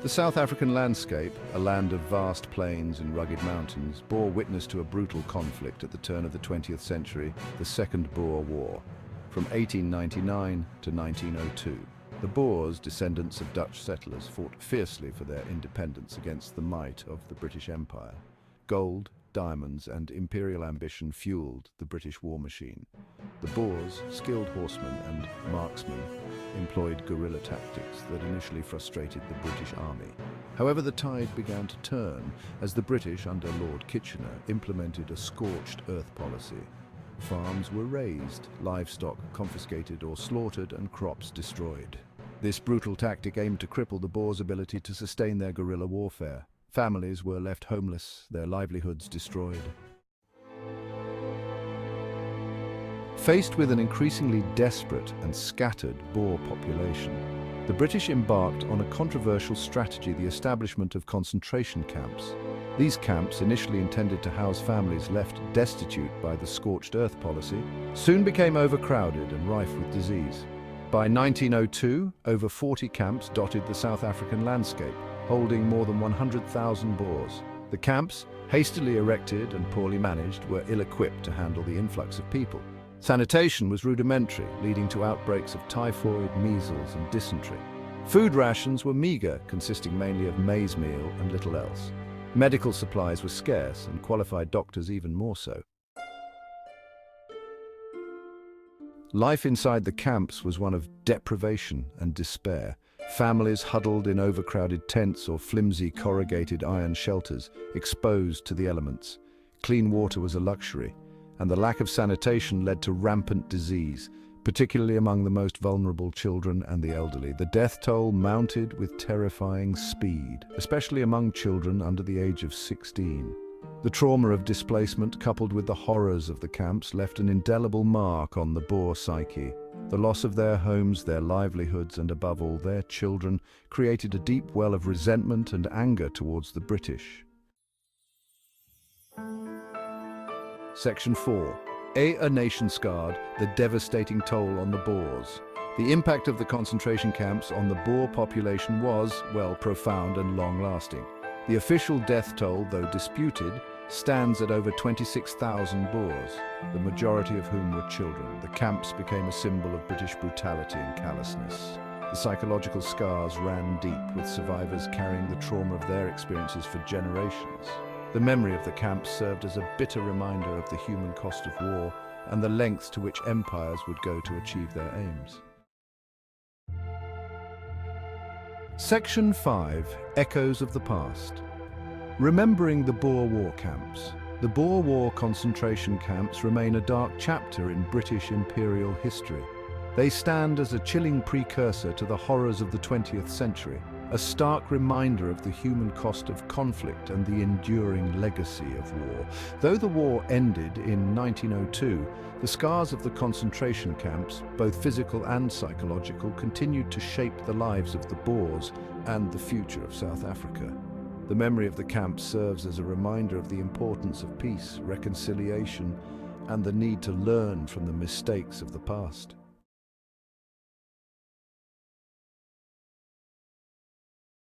The South African landscape, a land of vast plains and rugged mountains, bore witness to a brutal conflict at the turn of the 20th century, the Second Boer War, from 1899 to 1902. The Boers, descendants of Dutch settlers, fought fiercely for their independence against the might of the British Empire. Gold, diamonds, and imperial ambition fueled the British war machine. The Boers, skilled horsemen and marksmen, employed guerrilla tactics that initially frustrated the British army. However, the tide began to turn as the British, under Lord Kitchener, implemented a scorched earth policy. Farms were razed, livestock confiscated or slaughtered, and crops destroyed. This brutal tactic aimed to cripple the Boers' ability to sustain their guerrilla warfare. Families were left homeless, their livelihoods destroyed. Faced with an increasingly desperate and scattered Boer population, the British embarked on a controversial strategy: the establishment of concentration camps. These camps, initially intended to house families left destitute by the scorched earth policy, soon became overcrowded and rife with disease. By 1902, over 40 camps dotted the South African landscape, holding more than 100,000 Boers. The camps, hastily erected and poorly managed, were ill-equipped to handle the influx of people. Sanitation was rudimentary, leading to outbreaks of typhoid, measles, and dysentery. Food rations were meager, consisting mainly of maize meal and little else. Medical supplies were scarce, and qualified doctors even more so. Life inside the camps was one of deprivation and despair. Families huddled in overcrowded tents or flimsy corrugated iron shelters, exposed to the elements. Clean water was a luxury, and the lack of sanitation led to rampant disease, particularly among the most vulnerable children and the elderly. The death toll mounted with terrifying speed, especially among children under the age of 16. The trauma of displacement, coupled with the horrors of the camps, left an indelible mark on the Boer psyche. The loss of their homes, their livelihoods, and above all, their children, created a deep well of resentment and anger towards the British. Section 4. A nation scarred, the devastating toll on the Boers. The impact of the concentration camps on the Boer population was, well, profound and long-lasting. The official death toll, though disputed, stands at over 26,000 Boers, the majority of whom were children. The camps became a symbol of British brutality and callousness. The psychological scars ran deep, with survivors carrying the trauma of their experiences for generations. The memory of the camps served as a bitter reminder of the human cost of war and the lengths to which empires would go to achieve their aims. Section 5. Echoes of the Past. Remembering the Boer War camps. The Boer War concentration camps remain a dark chapter in British imperial history. They stand as a chilling precursor to the horrors of the 20th century, a stark reminder of the human cost of conflict and the enduring legacy of war. Though the war ended in 1902, the scars of the concentration camps, both physical and psychological, continued to shape the lives of the Boers and the future of South Africa. The memory of the camps serves as a reminder of the importance of peace, reconciliation, and the need to learn from the mistakes of the past.